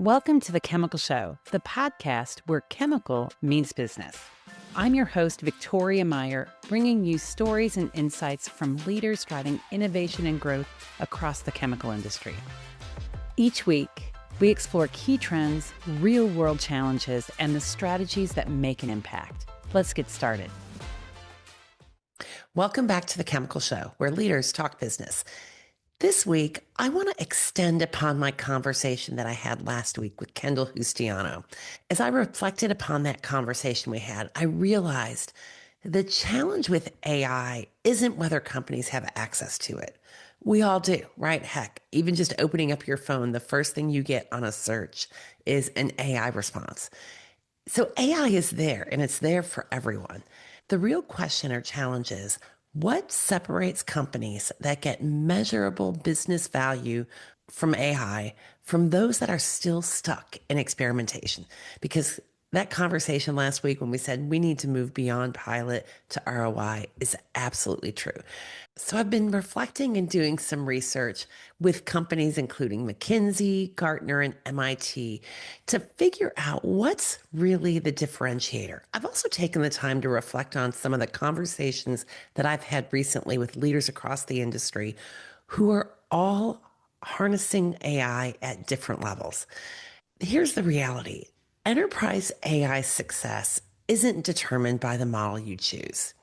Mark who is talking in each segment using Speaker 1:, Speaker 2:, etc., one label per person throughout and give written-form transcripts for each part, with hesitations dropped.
Speaker 1: Welcome to The Chemical Show, the podcast where chemical means business. I'm your host, Victoria Meyer, bringing you stories and insights from leaders driving innovation and growth across the chemical industry. Each week, we explore key trends, real-world challenges, and the strategies that make an impact. Let's get started.
Speaker 2: Welcome back to The Chemical Show, where leaders talk business. This week, I want to extend upon my conversation that I had last week with Kendall Justiano. As I reflected upon that conversation we had, I realized the challenge with AI isn't whether companies have access to it. We all do, right? Heck, even just opening up your phone, the first thing you get on a search is an AI response. So AI is there, and it's there for everyone. The real question or challenge is, what separates companies that get measurable business value from AI from those that are still stuck in experimentation? Because that conversation last week when we said we need to move beyond pilot to ROI is absolutely true. So I've been reflecting and doing some research with companies including McKinsey, Gartner, and MIT to figure out what's really the differentiator. I've also taken the time to reflect on some of the conversations that I've had recently with leaders across the industry who are all harnessing AI at different levels. Here's the reality. Enterprise AI success isn't determined by the model you choose,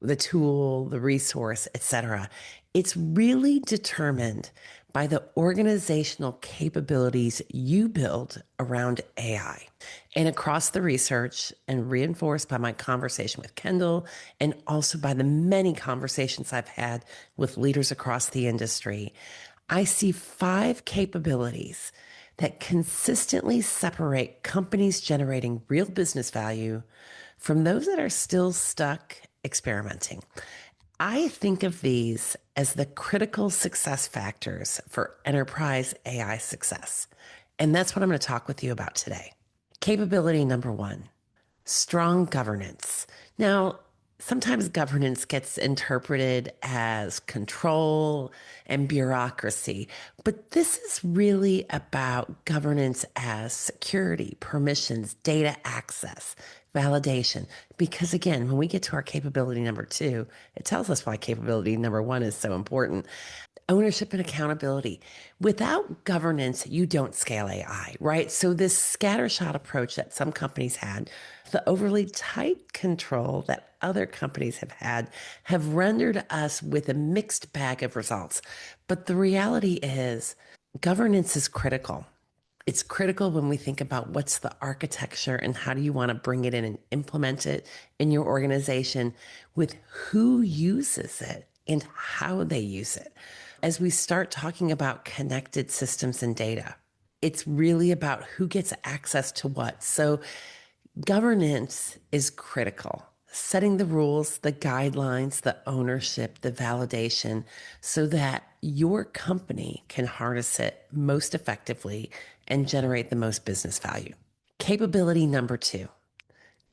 Speaker 2: the tool, the resource, etc. It's really determined by the organizational capabilities you build around AI. And across the research and reinforced by my conversation with Kendall and also by the many conversations I've had with leaders across the industry, I see 5 capabilities that consistently separate companies generating real business value from those that are still stuck experimenting. I think of these as the critical success factors for enterprise AI success. And that's what I'm going to talk with you about today. Capability number 1, strong governance. Now, sometimes governance gets interpreted as control and bureaucracy, but this is really about governance as security, permissions, data access, validation. Because again, when we get to our capability number 2, it tells us why capability number 1 is so important. Ownership and accountability. Without governance, you don't scale AI, right? So this scattershot approach that some companies had, the overly tight control that other companies have rendered us with a mixed bag of results. But the reality is governance is critical. It's critical when we think about what's the architecture and how do you want to bring it in and implement it in your organization with who uses it and how they use it. As we start talking about connected systems and data, it's really about who gets access to what. So governance is critical. Setting the rules, the guidelines, the ownership, the validation, so that your company can harness it most effectively and generate the most business value. Capability number 2,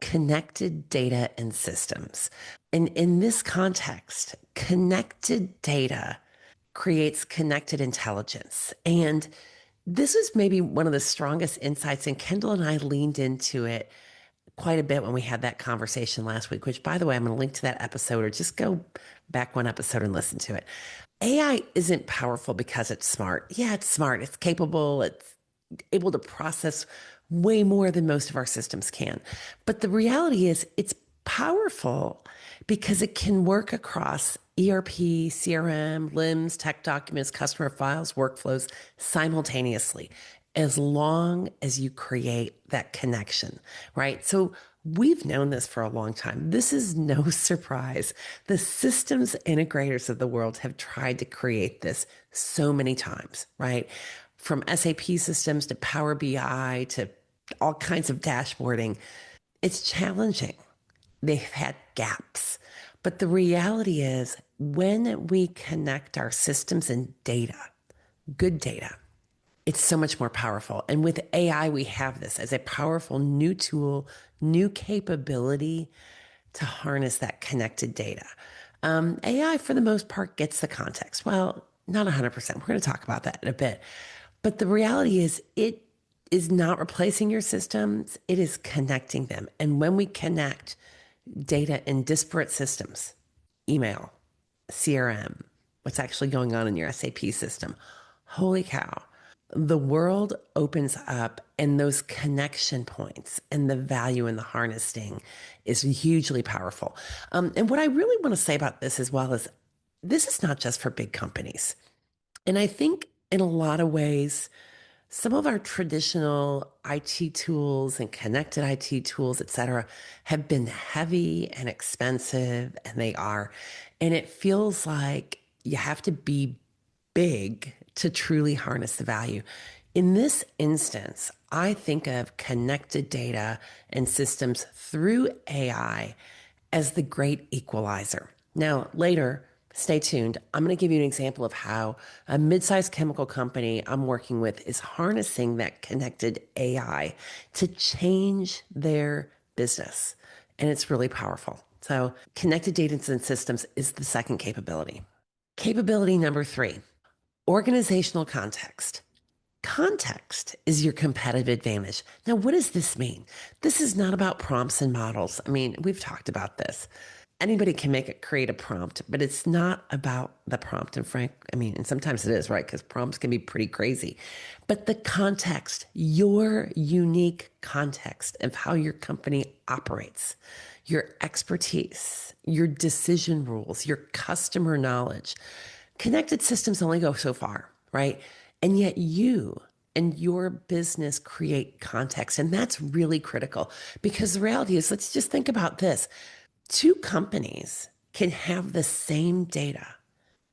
Speaker 2: connected data and systems. And in this context, connected data creates connected intelligence. And this is maybe one of the strongest insights, and Kendall and I leaned into it quite a bit when we had that conversation last week, which, by the way, I'm going to link to that episode or just go back one episode and listen to it. AI isn't powerful because it's smart. Yeah, it's smart. It's capable. It's able to process way more than most of our systems can. But the reality is it's powerful because it can work across ERP, CRM, LIMS, tech documents, customer files, workflows simultaneously, as long as you create that connection, right? So we've known this for a long time. This is no surprise. The systems integrators of the world have tried to create this so many times, right? From SAP systems to Power BI to all kinds of dashboarding. It's challenging. They've had gaps. But the reality is when we connect our systems and data, good data, it's so much more powerful. And with AI, we have this as a powerful new tool, new capability to harness that connected data. AI, for the most part, gets the context. Well, not 100%. We're going to talk about that in a bit. But the reality is it is not replacing your systems, it is connecting them. And when we connect data in disparate systems, email, CRM, what's actually going on in your SAP system, holy cow, the world opens up, and those connection points and the value in the harnessing is hugely powerful. And what I really want to say about this as well is this is not just for big companies. And I think in a lot of ways, some of our traditional IT tools and connected IT tools, et cetera, have been heavy and expensive, and they are. And it feels like you have to be big to truly harness the value. In this instance, I think of connected data and systems through AI as the great equalizer. Now, later, stay tuned. I'm going to give you an example of how a mid-sized chemical company I'm working with is harnessing that connected AI to change their business. And it's really powerful. So, connected data and systems is the second capability. Capability number three, organizational context. Context is your competitive advantage. Now, what does this mean? This is not about prompts and models. I mean, we've talked about this. Anybody can create a prompt, but it's not about the prompt. And and sometimes it is, right? Because prompts can be pretty crazy. But the context, your unique context of how your company operates, your expertise, your decision rules, your customer knowledge. Connected systems only go so far, right? And yet you and your business create context. And that's really critical because the reality is, let's just think about this. Two companies can have the same data,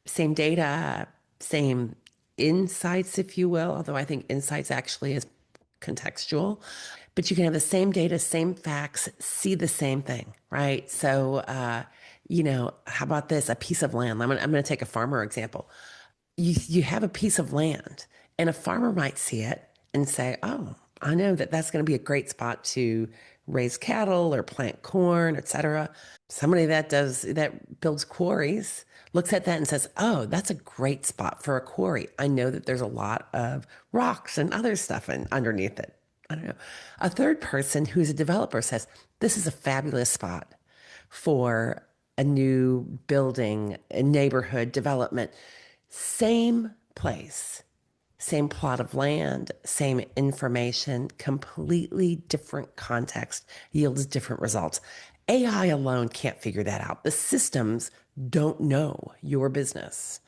Speaker 2: same insights, if you will, although I think insights actually is contextual, but you can have the same data, same facts, see the same thing, right? So, how about this? A piece of land. I'm going to take a farmer example. You have a piece of land, and a farmer might see it and say, "Oh, I know that that's going to be a great spot to raise cattle or plant corn, etc." Somebody that builds quarries looks at that and says, "Oh, that's a great spot for a quarry. I know that there's a lot of rocks and other stuff underneath it." I don't know. A third person who's a developer says, "This is a fabulous spot for a new building, a neighborhood development." Same place, same plot of land, same information, completely different context yields different results. AI alone can't figure that out. The systems don't know your business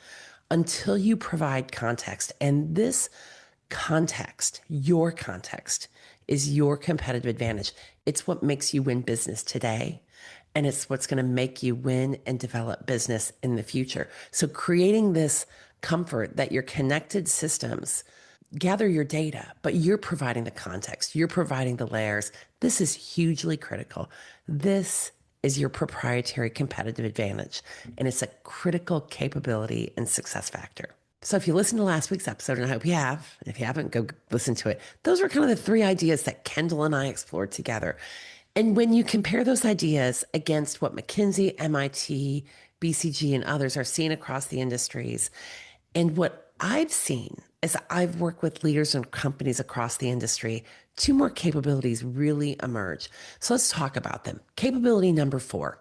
Speaker 2: until you provide context. And this context, your context, is your competitive advantage. It's what makes you win business today. And it's what's going to make you win and develop business in the future. So creating this comfort that your connected systems gather your data, but you're providing the context, you're providing the layers. This is hugely critical. This is your proprietary competitive advantage, and it's a critical capability and success factor. So if you listened to last week's episode, and I hope you have, and if you haven't, go listen to it. Those were kind of the three ideas that Kendall and I explored together. And when you compare those ideas against what McKinsey, MIT, BCG, and others are seeing across the industries, and what I've seen as I've worked with leaders and companies across the industry, two more capabilities really emerge. So let's talk about them. Capability number four,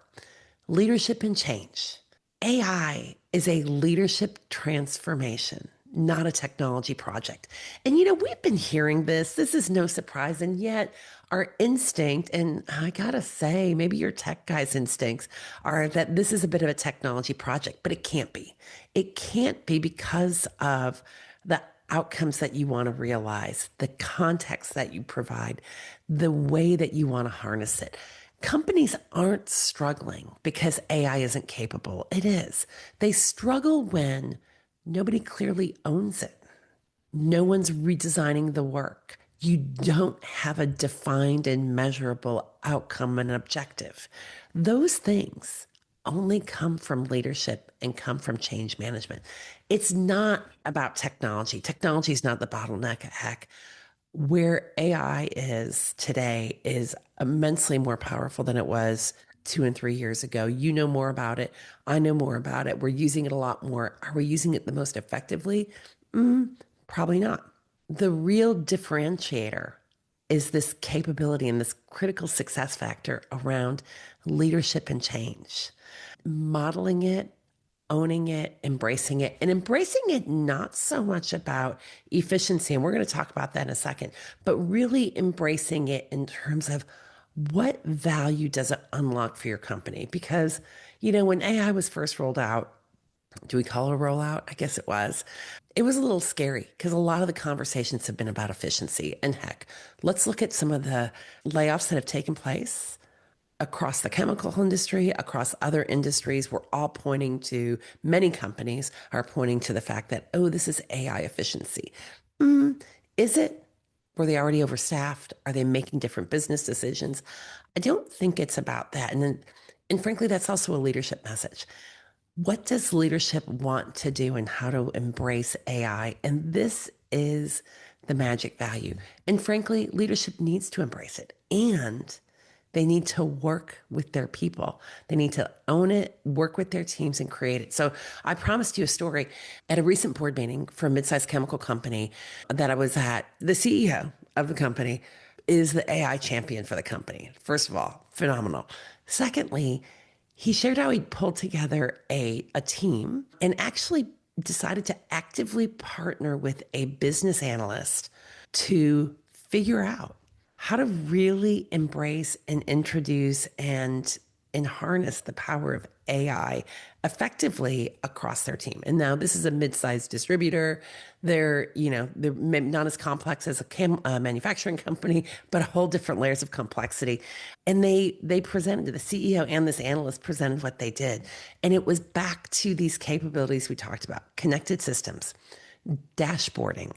Speaker 2: leadership and change. AI is a leadership transformation, not a technology project. And we've been hearing this. This is no surprise. And yet our instinct, and I gotta say, maybe your tech guys' instincts are that this is a bit of a technology project, but it can't be. It can't be because of the outcomes that you want to realize, the context that you provide, the way that you want to harness it. Companies aren't struggling because AI isn't capable. It is. They struggle when nobody clearly owns it. No one's redesigning the work. You don't have a defined and measurable outcome and objective. Those things only come from leadership and come from change management. It's not about technology. Technology is not the bottleneck. Heck, where AI is today is immensely more powerful than it was 2 and 3 years ago. You know more about it. I know more about it. We're using it a lot more. Are we using it the most effectively? Probably not. The real differentiator is this capability and this critical success factor around leadership and change, modeling it, owning it, embracing it, and embracing it not so much about efficiency. And we're going to talk about that in a second, but really embracing it in terms of what value does it unlock for your company? Because, when AI was first rolled out, do we call it a rollout? I guess it was. It was a little scary because a lot of the conversations have been about efficiency. And heck, let's look at some of the layoffs that have taken place across the chemical industry, across other industries. We're all pointing to, many companies are pointing to the fact that, oh, this is AI efficiency. Is it? Were they already overstaffed? Are they making different business decisions? I don't think it's about that. And frankly, that's also a leadership message. What does leadership want to do and how to embrace AI? And this is the magic value. And frankly, leadership needs to embrace it. And they need to work with their people. They need to own it, work with their teams, and create it. So I promised you a story at a recent board meeting for a mid-sized chemical company that I was at. The CEO of the company is the AI champion for the company. First of all, phenomenal. Secondly, he shared how he pulled together a team and actually decided to actively partner with a business analyst to figure out how to really embrace and introduce and harness the power of AI effectively across their team. And now this is a mid-sized distributor. They're not as complex as a manufacturing company, but a whole different layers of complexity. And they presented to the CEO, and this analyst presented what they did. And it was back to these capabilities we talked about: connected systems, dashboarding,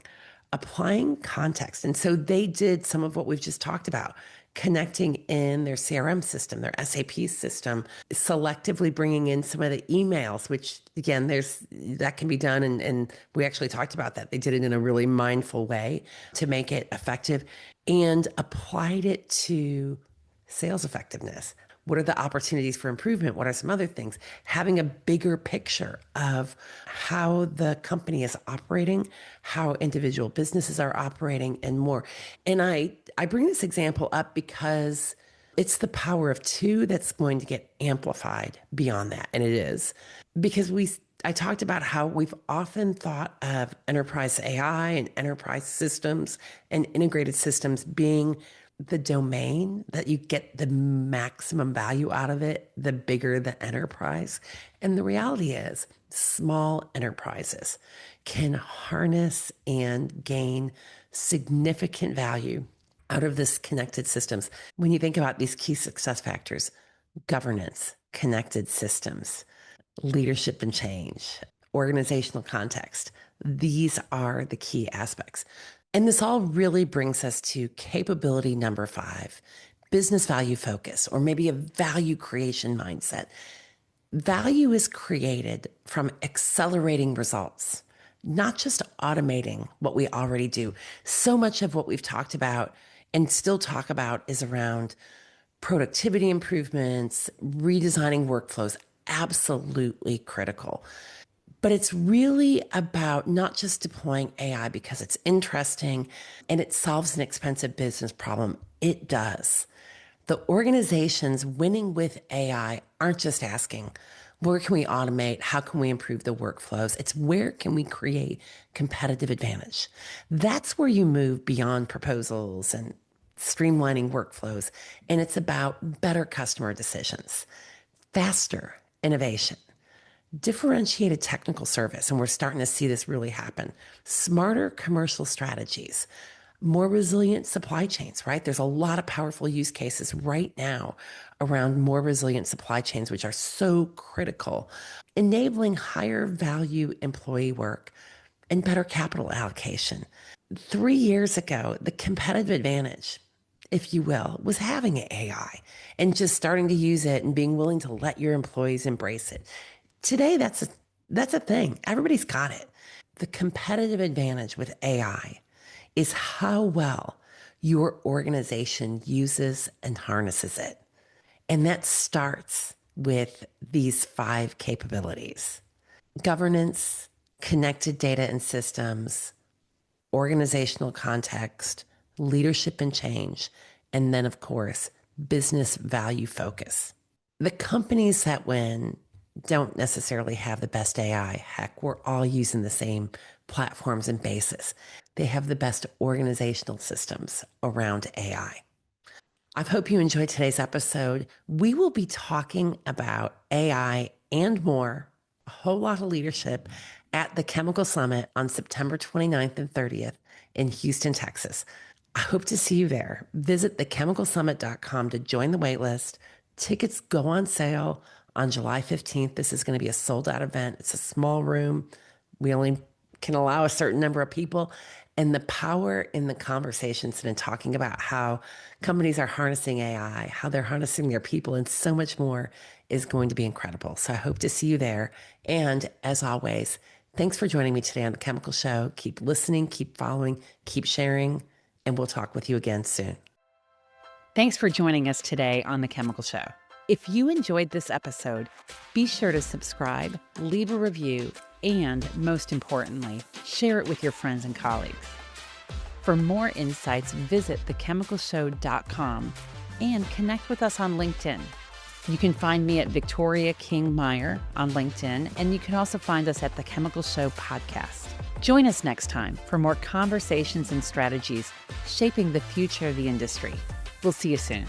Speaker 2: applying context. And so they did some of what we've just talked about, connecting in their CRM system, their SAP system, selectively bringing in some of the emails, which again, that can be done. And we actually talked about that. They did it in a really mindful way to make it effective and applied it to sales effectiveness. What are the opportunities for improvement? What are some other things? Having a bigger picture of how the company is operating, how individual businesses are operating, and more. And I bring this example up because it's the power of two that's going to get amplified beyond that. And it is because I talked about how we've often thought of enterprise AI and enterprise systems and integrated systems being the domain that you get the maximum value out of it, the bigger the enterprise. And the reality is, small enterprises can harness and gain significant value out of this connected systems. When you think about these key success factors: governance, connected systems, leadership and change, organizational context, these are the key aspects. And this all really brings us to capability number 5, business value focus, or maybe a value creation mindset. Value is created from accelerating results, not just automating what we already do. So much of what we've talked about and still talk about is around productivity improvements, redesigning workflows, absolutely critical. But it's really about not just deploying AI because it's interesting and it solves an expensive business problem. It does. The organizations winning with AI aren't just asking, where can we automate? How can we improve the workflows? It's where can we create competitive advantage? That's where you move beyond proposals and streamlining workflows. And it's about better customer decisions, faster innovation, differentiated technical service. And we're starting to see this really happen. Smarter commercial strategies, more resilient supply chains, right? There's a lot of powerful use cases right now around more resilient supply chains, which are so critical, enabling higher value employee work and better capital allocation. 3 years ago, the competitive advantage, if you will, was having AI and just starting to use it and being willing to let your employees embrace it. Today, that's a thing. Everybody's got it. The competitive advantage with AI is how well your organization uses and harnesses it. And that starts with these 5 capabilities: governance, connected data and systems, organizational context, leadership and change, and then, of course, business value focus. The companies that win don't necessarily have the best AI. Heck, we're all using the same platforms and bases. They have the best organizational systems around AI. I hope you enjoyed today's episode. We will be talking about AI and more, a whole lot of leadership at the Chemical Summit on September 29th and 30th in Houston, Texas. I hope to see you there. Visit thechemicalsummit.com to join the waitlist. Tickets go on sale on July 15th. This is going to be a sold out event. It's a small room. We only can allow a certain number of people. And the power in the conversations and in talking about how companies are harnessing AI, how they're harnessing their people, and so much more is going to be incredible. So I hope to see you there. And as always, thanks for joining me today on The Chemical Show. Keep listening, keep following, keep sharing, and we'll talk with you again soon.
Speaker 1: Thanks for joining us today on The Chemical Show. If you enjoyed this episode, be sure to subscribe, leave a review, and most importantly, share it with your friends and colleagues. For more insights, visit thechemicalshow.com and connect with us on LinkedIn. You can find me at Victoria King Meyer on LinkedIn, and you can also find us at The Chemical Show Podcast. Join us next time for more conversations and strategies shaping the future of the industry. We'll see you soon.